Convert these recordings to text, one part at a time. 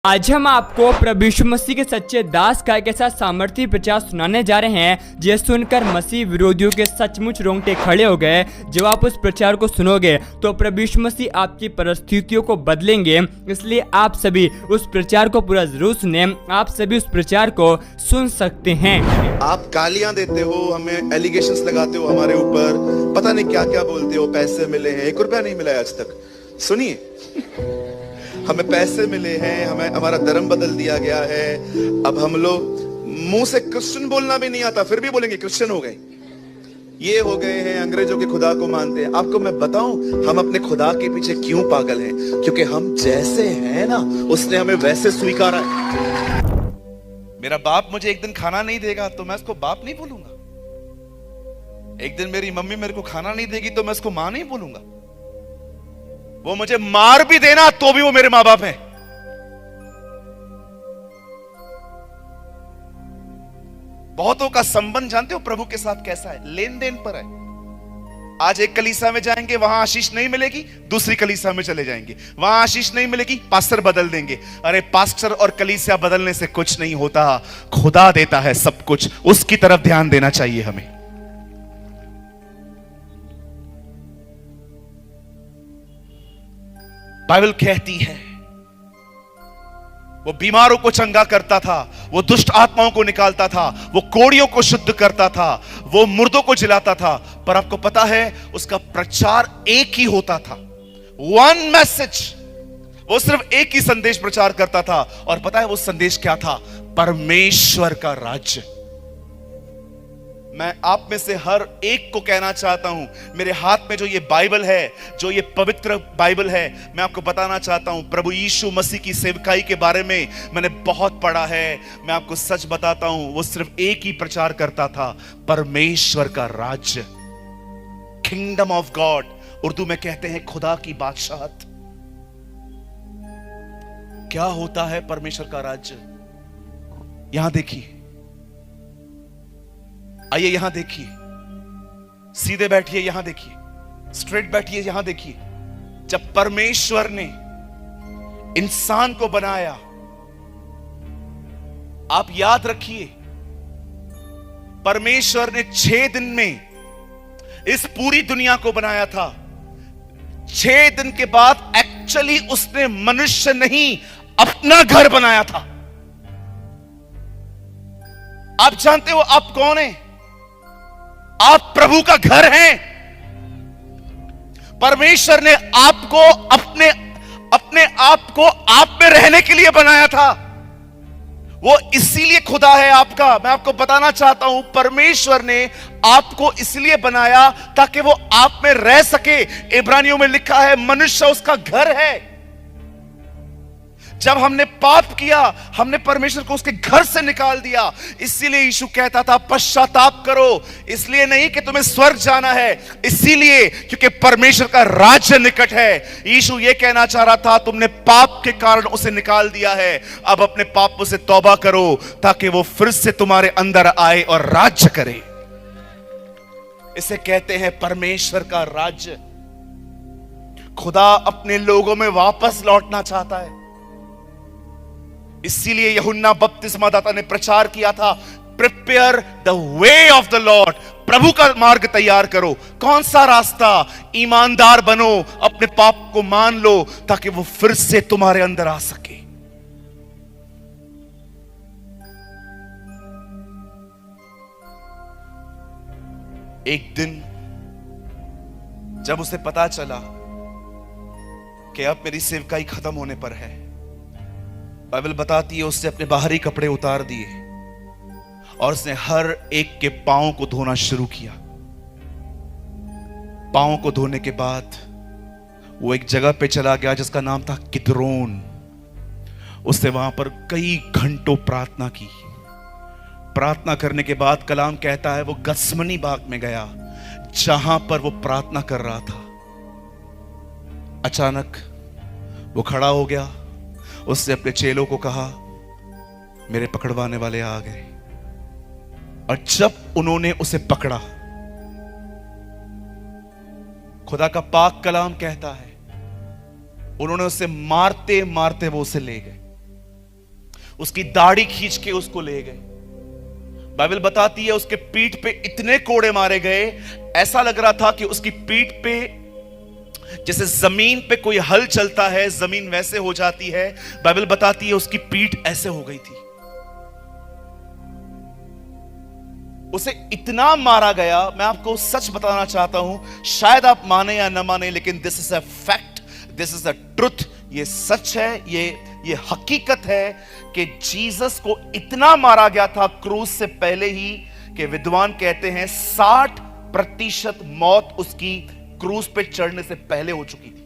आज हम आपको प्रभु यीशु मसीह के सच्चे दास का के साथ सामर्थ्य प्रचार सुनाने जा रहे हैं। ये सुनकर मसीह विरोधियों के सचमुच रोंगटे खड़े हो गए। जब आप उस प्रचार को सुनोगे तो प्रभु यीशु मसीह आपकी परिस्थितियों को बदलेंगे। इसलिए आप सभी उस प्रचार को पूरा जरूर सुने। आप सभी उस प्रचार को सुन सकते हैं। आप गालियां देते हो, हमें एलिगेशंस लगाते हो हमारे ऊपर, पता नहीं क्या क्या बोलते हो। पैसे मिले हैं, 1 रुपया नहीं मिला है आज तक। सुनिए, हमें पैसे मिले हैं, हमें हमारा धर्म बदल दिया गया है। अब हम लोग मुंह से क्रिश्चियन बोलना भी नहीं आता, फिर भी बोलेंगे क्रिश्चियन हो गए, ये हो गए हैं, अंग्रेजों के खुदा को मानते हैं। आपको मैं बताऊं हम अपने खुदा के पीछे क्यों पागल हैं? क्योंकि हम जैसे हैं ना, उसने हमें वैसे स्वीकारा है। मेरा बाप मुझे एक दिन खाना नहीं देगा तो मैं उसको बाप नहीं बोलूंगा। एक दिन मेरी मम्मी मेरे को खाना नहीं देगी तो मैं उसको मां नहीं बोलूंगा। वो मुझे मार भी देना तो भी वो मेरे मां बाप हैं। बहुतों का संबंध जानते हो प्रभु के साथ कैसा है? लेन देन पर है। आज एक कलीसिया में जाएंगे, वहां आशीष नहीं मिलेगी, दूसरी कलीसिया में चले जाएंगे, वहां आशीष नहीं मिलेगी, पास्टर बदल देंगे। अरे पास्टर और कलीसिया बदलने से कुछ नहीं होता, खुदा देता है सब कुछ, उसकी तरफ ध्यान देना चाहिए हमें। बाइबल कहती है वो बीमारों को चंगा करता था, वो दुष्ट आत्माओं को निकालता था, वो कोड़ियों को शुद्ध करता था, वो मुर्दों को जिलाता था। पर आपको पता है उसका प्रचार एक ही होता था, वन मैसेज। वो सिर्फ एक ही संदेश प्रचार करता था। और पता है वो संदेश क्या था? परमेश्वर का राज्य। मैं आप में से हर एक को कहना चाहता हूं, मेरे हाथ में जो ये बाइबल है, जो ये पवित्र बाइबल है, मैं आपको बताना चाहता हूं प्रभु यीशु मसीह की सेवकाई के बारे में मैंने बहुत पढ़ा है। मैं आपको सच बताता हूं, वो सिर्फ एक ही प्रचार करता था, परमेश्वर का राज्य, किंगडम ऑफ गॉड। उर्दू में कहते हैं खुदा की बादशाहत। क्या होता है परमेश्वर का राज्य? यहां देखिए, आइए यहां देखिए, सीधे बैठिए, यहां देखिए, स्ट्रेट बैठिए, यहां देखिए। जब परमेश्वर ने इंसान को बनाया, आप याद रखिए, परमेश्वर ने 6 दिन में इस पूरी दुनिया को बनाया था। 6 दिन के बाद एक्चुअली उसने मनुष्य नहीं, अपना घर बनाया था। आप जानते हो आप कौन हैं? आप प्रभु का घर हैं। परमेश्वर ने आपको अपने आप को आप में रहने के लिए बनाया था। वो इसीलिए खुदा है आपका। मैं आपको बताना चाहता हूं, परमेश्वर ने आपको इसलिए बनाया ताकि वो आप में रह सके। इब्रानियों में लिखा है मनुष्य उसका घर है। जब हमने पाप किया, हमने परमेश्वर को उसके घर से निकाल दिया। इसीलिए यीशु कहता था पश्चाताप करो। इसलिए नहीं कि तुम्हें स्वर्ग जाना है, इसीलिए क्योंकि परमेश्वर का राज्य निकट है। यीशु ये कहना चाह रहा था तुमने पाप के कारण उसे निकाल दिया है, अब अपने पापों से तौबा करो ताकि वो फिर से तुम्हारे अंदर आए और राज्य करे। इसे कहते हैं परमेश्वर का राज्य। खुदा अपने लोगों में वापस लौटना चाहता है। इसीलिए यूहन्ना बपतिस्मादाता ने प्रचार किया था, prepare the way of the Lord, प्रभु का मार्ग तैयार करो। कौन सा रास्ता? ईमानदार बनो, अपने पाप को मान लो ताकि वो फिर से तुम्हारे अंदर आ सके। एक दिन जब उसे पता चला कि अब मेरी सेवकाई खत्म होने पर है, बाइबल बताती है उसने अपने बाहरी कपड़े उतार दिए और उसने हर एक के पांव को धोना शुरू किया। पांव को धोने के बाद वो एक जगह पे चला गया जिसका नाम था किद्रोन। उसने वहां पर कई घंटों प्रार्थना की। प्रार्थना करने के बाद कलाम कहता है वो गत्समनी बाग में गया जहां पर वो प्रार्थना कर रहा था। अचानक वो खड़ा हो गया। उसने अपने चेलों को कहा मेरे पकड़वाने वाले आ गए। और जब उन्होंने उसे पकड़ा, खुदा का पाक कलाम कहता है उन्होंने उसे मारते मारते वो उसे ले गए। उसकी दाढ़ी खींच के उसको ले गए। बाइबल बताती है उसके पीठ पे इतने कोड़े मारे गए, ऐसा लग रहा था कि उसकी पीठ पे जैसे जमीन पे कोई हल चलता है, जमीन वैसे हो जाती है। बाइबल बताती है उसकी पीठ ऐसे हो गई थी। उसे इतना मारा गया, मैं आपको सच बताना चाहता हूं, शायद आप माने या न माने, लेकिन this is a fact, this is a truth. ये सच है, ये हकीकत है कि जीसस को इतना मारा गया था क्रूस से पहले ही कि विद्वान कहते हैं 60% मौत उसकी क्रूस पे चढ़ने से पहले हो चुकी थी।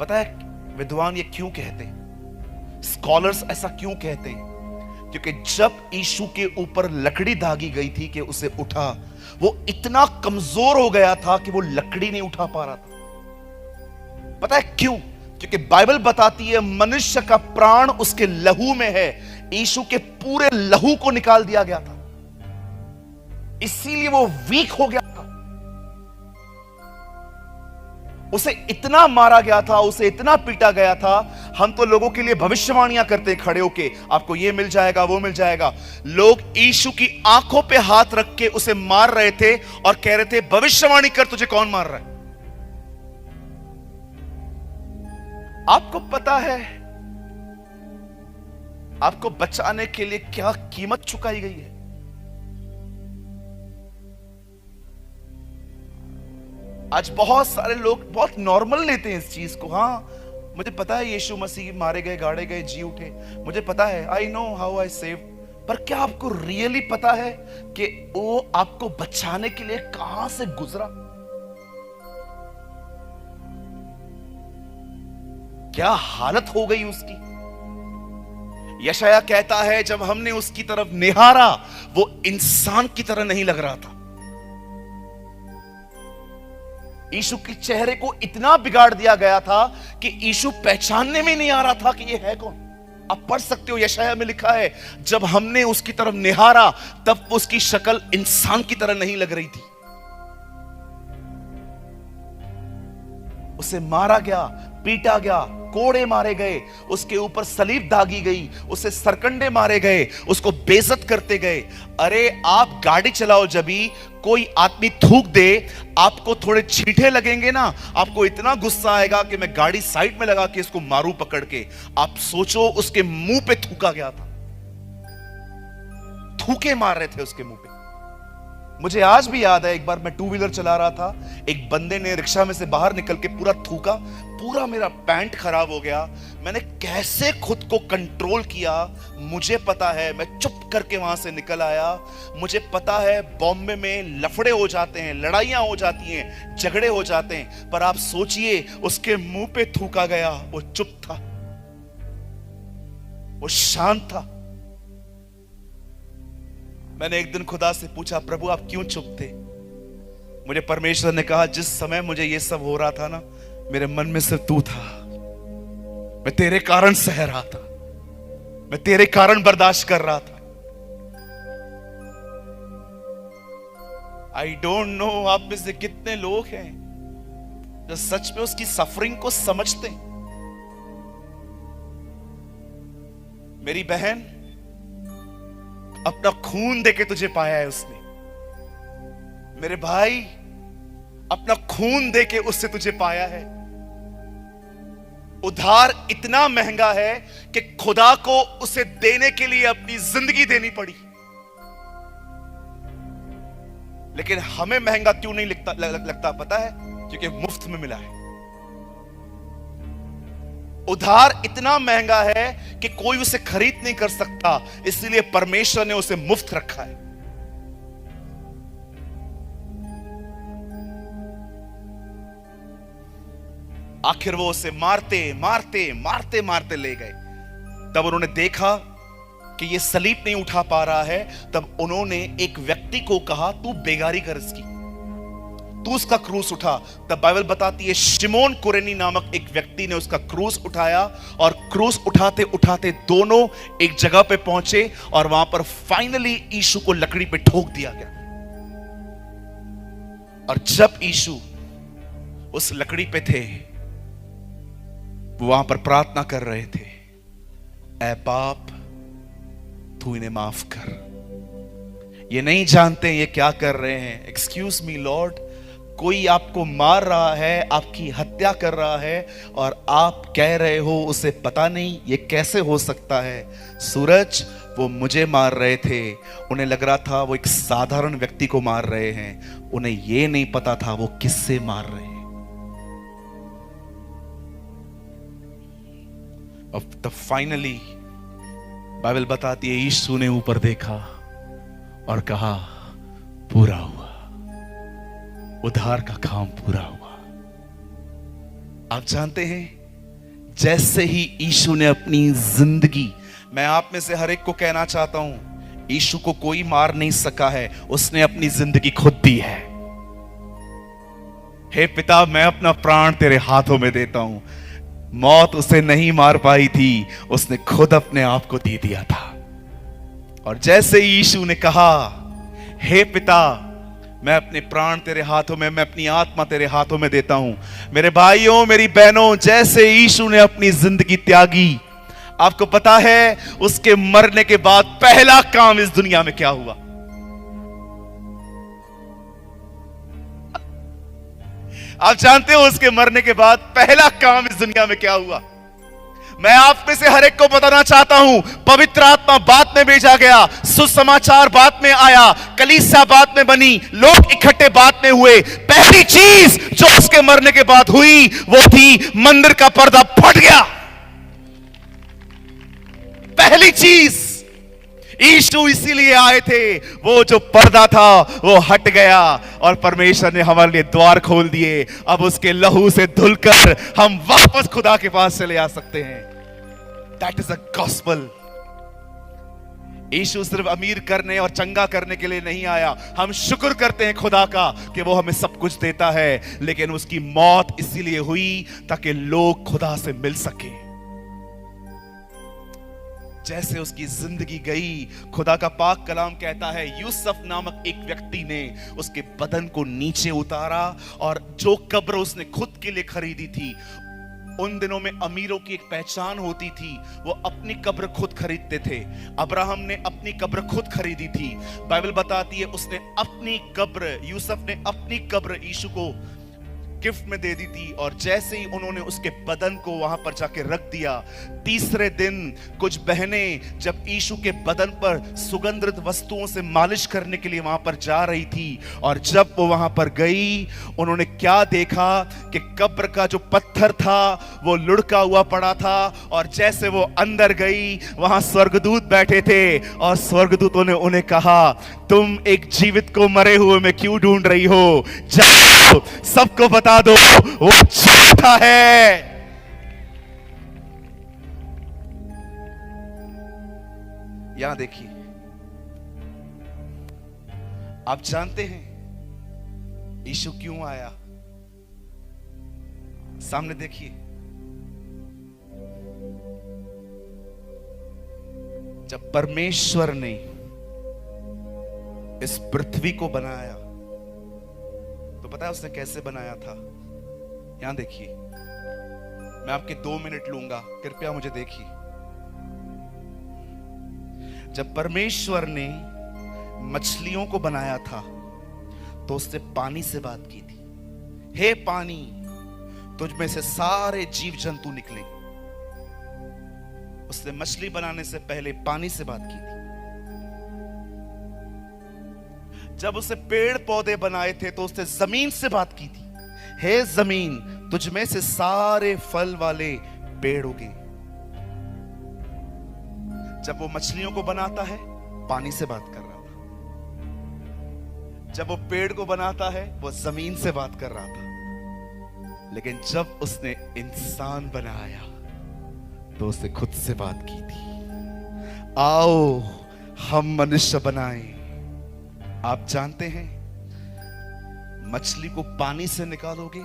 पता है विद्वान ये क्यों कहते हैं, स्कॉलर्स ऐसा क्यों कहते हैं? क्योंकि जब यीशु के ऊपर लकड़ी दागी गई थी कि उसे उठा, वो इतना कमजोर हो गया था कि वो लकड़ी नहीं उठा पा रहा था। पता है क्यों? क्योंकि बाइबल बताती है मनुष्य का प्राण उसके लहू में है। यीशु के पूरे लहू को निकाल दिया गया था, इसीलिए वो वीक हो गया था। उसे इतना मारा गया था, उसे इतना पीटा गया था। हम तो लोगों के लिए भविष्यवाणियां करते हैं खड़े होके, आपको ये मिल जाएगा, वो मिल जाएगा। लोग यीशु की आंखों पे हाथ रख के उसे मार रहे थे और कह रहे थे भविष्यवाणी कर, तुझे कौन मार रहा है? आपको पता है आपको बचाने के लिए क्या कीमत चुकाई गई है? आज बहुत सारे लोग बहुत नॉर्मल लेते हैं इस चीज को। हाँ, मुझे पता है यीशु मसीह मारे गए, गाड़े गए, जी उठे, मुझे पता है, I know how I save. पर क्या आपको रियली पता है कि वो आपको बचाने के लिए कहां से गुजरा? क्या हालत हो गई उसकी? यशाया कहता है जब हमने उसकी तरफ निहारा, वो इंसान की तरह नहीं लग रहा था। यीशु के चेहरे को इतना बिगाड़ दिया गया था कि यीशु पहचानने में नहीं आ रहा था कि ये है कौन। आप पढ़ सकते हो, यशाया में लिखा है जब हमने उसकी तरफ निहारा तब उसकी शक्ल इंसान की तरह नहीं लग रही थी। उसे मारा गया, पीटा गया, कोड़े मारे गए, उसके ऊपर सलीब दागी गई, उसे सरकंडे मारे गए, उसको बेइज्जत करते गए। अरे आप गाड़ी चलाओ, जब भी कोई आदमी थूक दे, आपको थोड़े छींटे लगेंगे ना, आपको इतना गुस्सा आएगा कि मैं गाड़ी साइड में लगा के इसको मारूं पकड़ के। आप सोचो उसके मुंह पे थूका गया था, थूके मार रहे थे उसके मुंह पे। मुझे आज भी याद है, एक बार मैं टू व्हीलर चला रहा था, एक बंदे ने रिक्शा में से बाहर निकल के पूरा थूका, पूरा मेरा पैंट खराब हो गया। मैंने कैसे खुद को कंट्रोल किया मुझे पता है, मैं चुप करके वहां से निकल आया। मुझे पता है बॉम्बे में लफड़े हो जाते हैं, लड़ाइयां हो जाती हैं, झगड़े हो जाते हैं, पर आप सोचिए उसके मुंह पे थूका गया, वो चुप था, वो शांत था। मैंने एक दिन खुदा से पूछा, प्रभु आप क्यों चुप थे? मुझे परमेश्वर ने कहा, जिस समय मुझे ये सब हो रहा था ना, मेरे मन में सिर्फ तू था। मैं तेरे कारण सह रहा था, मैं तेरे कारण बर्दाश्त कर रहा था। आई डोंट नो आप में से कितने लोग हैं जो सच में उसकी सफरिंग को समझते हैं। मेरी बहन, अपना खून देके तुझे पाया है उसने। मेरे भाई, अपना खून देके उससे तुझे पाया है। उधार इतना महंगा है कि खुदा को उसे देने के लिए अपनी जिंदगी देनी पड़ी। लेकिन हमें महंगा क्यों नहीं लगता पता है? क्योंकि मुफ्त में मिला है। उधार इतना महंगा है कि कोई उसे खरीद नहीं कर सकता, इसलिए परमेश्वर ने उसे मुफ्त रखा है। आखिर वो उसे मारते मारते मारते मारते ले गए। तब उन्होंने देखा कि ये सलीब नहीं उठा पा रहा है, तब उन्होंने एक व्यक्ति को कहा, तू बेगारी कर इसकी, तू उसका क्रूस उठा। तब बाइबल बताती है शिमोन कुरेनी नामक एक व्यक्ति ने उसका क्रूस उठाया, और क्रूस उठाते उठाते दोनों एक जगह पे पहुंचे, और वहां पर फाइनली यीशु को लकड़ी पे ठोक दिया गया। और जब यीशु उस लकड़ी पे थे, वो वहां पर प्रार्थना कर रहे थे, ऐ बाप तू इन्हें माफ कर, ये नहीं जानते ये क्या कर रहे हैं। एक्सक्यूज मी लॉर्ड, कोई आपको मार रहा है, आपकी हत्या कर रहा है और आप कह रहे हो उसे पता नहीं, ये कैसे हो सकता है? सूरज, वो मुझे मार रहे थे, उन्हें लग रहा था वो एक साधारण व्यक्ति को मार रहे हैं, उन्हें ये नहीं पता था वो किससे मार रहे हैं। अब तब फाइनली बाइबल बताती है यीशु ने ऊपर देखा और कहा पूरा हुआ, उद्धार का काम पूरा हुआ। आप जानते हैं, जैसे ही यीशु ने अपनी जिंदगी, मैं आप में से हर एक को कहना चाहता हूं, यीशु को कोई मार नहीं सका है, उसने अपनी जिंदगी खुद दी है। हे पिता, मैं अपना प्राण तेरे हाथों में देता हूं। मौत उसे नहीं मार पाई थी, उसने खुद अपने आप को दे दिया था। और जैसे यीशु ने कहा, हे पिता, मैं अपने प्राण तेरे हाथों में, मैं अपनी आत्मा तेरे हाथों में देता हूं। मेरे भाइयों, मेरी बहनों, जैसे यीशु ने अपनी जिंदगी त्यागी, आपको पता है उसके मरने के बाद पहला काम इस दुनिया में क्या हुआ? आप जानते हो उसके मरने के बाद पहला काम इस दुनिया में क्या हुआ? मैं आप में से हर एक को बताना चाहता हूं, पवित्र आत्मा बाद में भेजा गया, सुसमाचार बाद में आया, कलीसिया बाद में बनी, लोग इकट्ठे बाद में हुए। पहली चीज जो उसके मरने के बाद हुई वो थी मंदिर का पर्दा फट गया। पहली चीज, यीशु इसीलिए आए थे, वो जो पर्दा था वो हट गया और परमेश्वर ने हमारे लिए द्वार खोल दिए। अब उसके लहू से धुलकर हम वापस खुदा के पास चले आ सकते हैं। That is a gospel. यीशु सिर्फ अमीर करने और चंगा करने के लिए नहीं आया। हम शुक्र करते हैं खुदा का कि वो हमें सब कुछ देता है, लेकिन उसकी मौत इसीलिए हुई ताकि लोग खुदा से मिल सके। जैसे उसकी जिंदगी गई, खुदा का पाक कलाम कहता है, यूसुफ नामक एक व्यक्ति ने उसके बदन को नीचे उतारा और जो कब्र उसने खुद के लिए खरीदी थी, उन दिनों में अमीरों की एक पहचान होती थी, वो अपनी कब्र खुद खरीदते थे। अब्राहम ने अपनी कब्र खुद खरीदी थी। बाइबल बताती है उसने अपनी कब्र, यूसुफ ने अपनी कब्र यीशु को गिफ्ट में दे दी थी। और जैसे ही उन्होंने उसके बदन को वहां पर जाके रख दिया, तीसरे दिन कुछ बहनें जब यीशु के बदन पर सुगंधित वस्तुओं से मालिश करने के लिए वहां पर जा रही थी, और जब वो वहां पर गई, उन्होंने क्या देखा कि कब्र का जो पत्थर था वो लुढ़का हुआ पड़ा था। और जैसे वो अंदर गई, वहां स्वर्गदूत बैठे थे और स्वर्गदूतों ने उन्हें कहा, तुम एक जीवित को मरे हुए में क्यों ढूंढ रही हो? जाओ, सबको बता दो वो झूठा है। यहां देखिए, आप जानते हैं यीशु क्यों आया? सामने देखिए, जब परमेश्वर ने इस पृथ्वी को बनाया तो पता है उसने कैसे बनाया था? यहां देखिए, मैं आपके 2 मिनट लूंगा, कृपया मुझे देखिए। जब परमेश्वर ने मछलियों को बनाया था तो उसने पानी से बात की थी, हे पानी, तुझ में से सारे जीव जंतु निकले। उसने मछली बनाने से पहले पानी से बात की थी। जब उसे पेड़ पौधे बनाए थे तो उसने जमीन से बात की थी, हे जमीन, तुझ में से सारे फल वाले पेड़ उगे। जब वो मछलियों को बनाता है, पानी से बात कर रहा था। जब वो पेड़ को बनाता है, वो जमीन से बात कर रहा था। लेकिन जब उसने इंसान बनाया तो उसने खुद से बात की थी, आओ हम मनुष्य बनाएं। आप जानते हैं, मछली को पानी से निकालोगे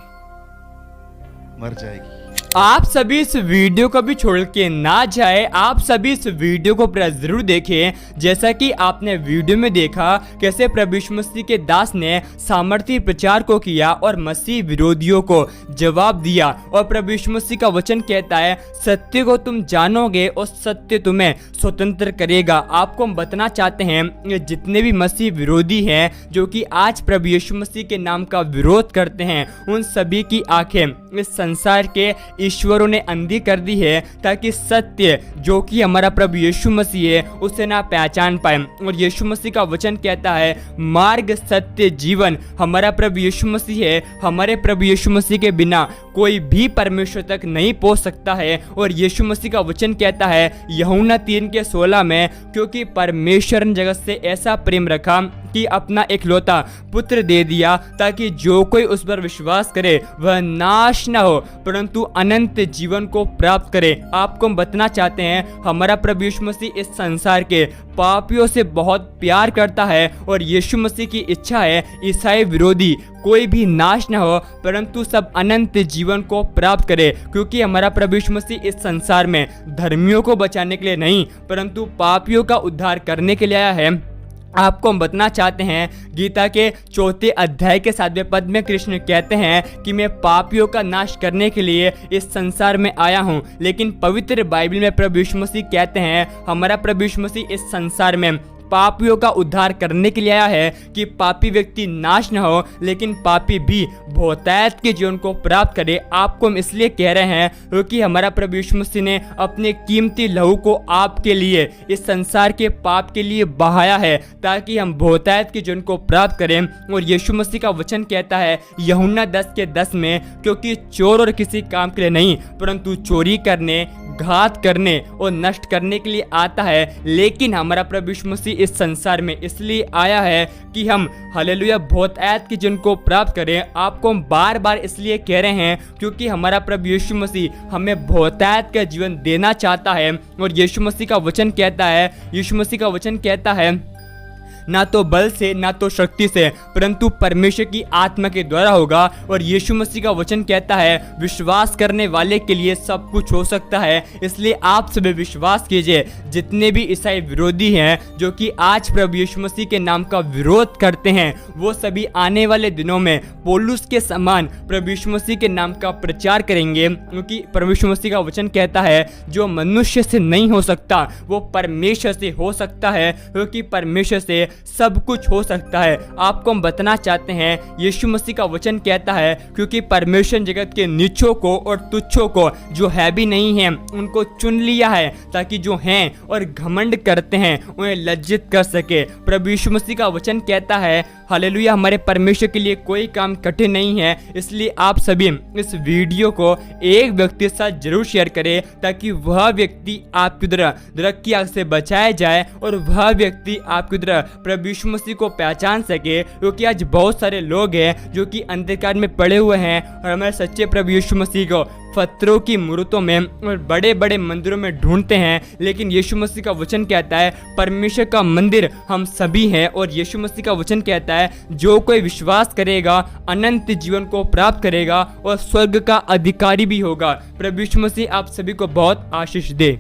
मर जाएगी, आप सभी इस वीडियो को भी छोड़ के ना जाए, आप सभी इस वीडियो को पूरा जरूर देखें। जैसा कि आपने वीडियो में देखा कैसे प्रभु यीशु मसीह के दास ने सामर्थी प्रचार को किया और मसीह विरोधियों को जवाब दिया। और प्रभु यीशु मसीह का वचन कहता है सत्य को तुम जानोगे और सत्य तुम्हें स्वतंत्र करेगा। आपको हम बताना चाहते हैं जितने भी मसीह विरोधी हैं जो कि आज प्रभु यीशु मसीह के नाम का विरोध करते हैं, उन सभी की आंखें इस संसार के ईश्वरों ने अंधी कर दी है ताकि सत्य जो कि हमारा प्रभु यीशु मसीह है उसे ना पहचान पाए। और यीशु मसीह का वचन कहता है मार्ग सत्य जीवन हमारा प्रभु यीशु मसीह है। हमारे प्रभु यीशु मसीह के बिना कोई भी परमेश्वर तक नहीं पहुंच सकता है। और यीशु मसीह का वचन कहता है यूहन्ना 3:16 में, क्योंकि परमेश्वर ने जगत से ऐसा प्रेम रखा कि अपना एकलौता पुत्र दे दिया ताकि जो कोई उस पर विश्वास करे वह नाश न हो परंतु अनंत जीवन को प्राप्त करे। आपको हम बताना चाहते हैं हमारा प्रभु यीशु मसीह इस संसार के पापियों से बहुत प्यार करता है और यीशु मसीह की इच्छा है ईसाई विरोधी कोई भी नाश न हो परंतु सब अनंत जीवन को प्राप्त करे। क्योंकि हमारा प्रभु यीशु मसीह इस संसार में धर्मियों को बचाने के लिए नहीं परंतु पापियों का उद्धार करने के लिए आया है। आपको हम बताना चाहते हैं गीता के 4 अध्याय के 7वें पद में कृष्ण कहते हैं कि मैं पापियों का नाश करने के लिए इस संसार में आया हूं। लेकिन पवित्र बाइबल में प्रभु यीशु मसीह कहते हैं हमारा प्रभु यीशु मसीह इस संसार में पापियों का उद्धार करने के लिए आया है कि पापी व्यक्ति नाश न हो लेकिन पापी भी बहुतायत के जीवन को प्राप्त करे। आपको हम इसलिए कह रहे हैं क्योंकि हमारा प्रभु यीशु मसीह ने अपने कीमती लहू को आपके लिए इस संसार के पाप के लिए बहाया है ताकि हम बहुतायत के जीवन को प्राप्त करें। और यीशु मसीह का वचन कहता है यूहन्ना 10:10 में, क्योंकि चोर और किसी काम के लिए नहीं परंतु चोरी करने घात करने और नष्ट करने के लिए आता है। लेकिन हमारा प्रभु यीशु मसीह इस संसार में इसलिए आया है कि हम हालेलुया बहुतायत के जीवन को प्राप्त करें। आपको हम बार बार इसलिए कह रहे हैं क्योंकि हमारा प्रभु यीशु मसीह हमें बहुतायत का जीवन देना चाहता है। और यीशु मसीह का वचन कहता है ना तो बल से ना तो शक्ति से परंतु परमेश्वर की आत्मा के द्वारा होगा। और यीशु मसीह का वचन कहता है विश्वास करने वाले के लिए सब कुछ हो सकता है। इसलिए आप सभी विश्वास कीजिए। जितने भी ईसाई विरोधी हैं जो कि आज प्रभु यीशु मसीह के नाम का विरोध करते हैं वो सभी आने वाले दिनों में पौलुस के समान प्रभु यीशु मसीह के नाम का प्रचार करेंगे। क्योंकि प्रभु यीशु मसीह का वचन कहता है जो मनुष्य से नहीं हो सकता वो परमेश्वर से हो सकता है, क्योंकि परमेश्वर से सब कुछ हो सकता है। आपको हम बताना चाहते हैं यीशु मसीह का वचन कहता है क्योंकि परमेश्वर जगत के नीचों को और तुच्छों को जो है भी नहीं है उनको चुन लिया है ताकि जो हैं और घमंड करते हैं उन्हें लज्जित कर सके। प्रभु यीशु मसीह का वचन कहता है हालेलुया हमारे परमेश्वर के लिए कोई काम कठिन नहीं है। इसलिए आप सभी इस वीडियो को एक व्यक्ति के साथ जरूर शेयर करें ताकि वह व्यक्ति आपकी तरह नरक की आग से बचाया जाए और वह व्यक्ति आपकी तरह प्रभु यीशु मसीह को पहचान सके। क्योंकि आज बहुत सारे लोग हैं जो कि अंधकार में पड़े हुए हैं और हमारे सच्चे प्रभु यीशु मसीह को पत्थरों की मूर्तों में और बड़े बड़े मंदिरों में ढूंढते हैं। लेकिन यीशु मसीह का वचन कहता है परमेश्वर का मंदिर हम सभी हैं। और यीशु मसीह का वचन कहता है जो कोई विश्वास करेगा अनंत जीवन को प्राप्त करेगा और स्वर्ग का अधिकारी भी होगा। प्रभु यीशु मसीह आप सभी को बहुत आशीष दे।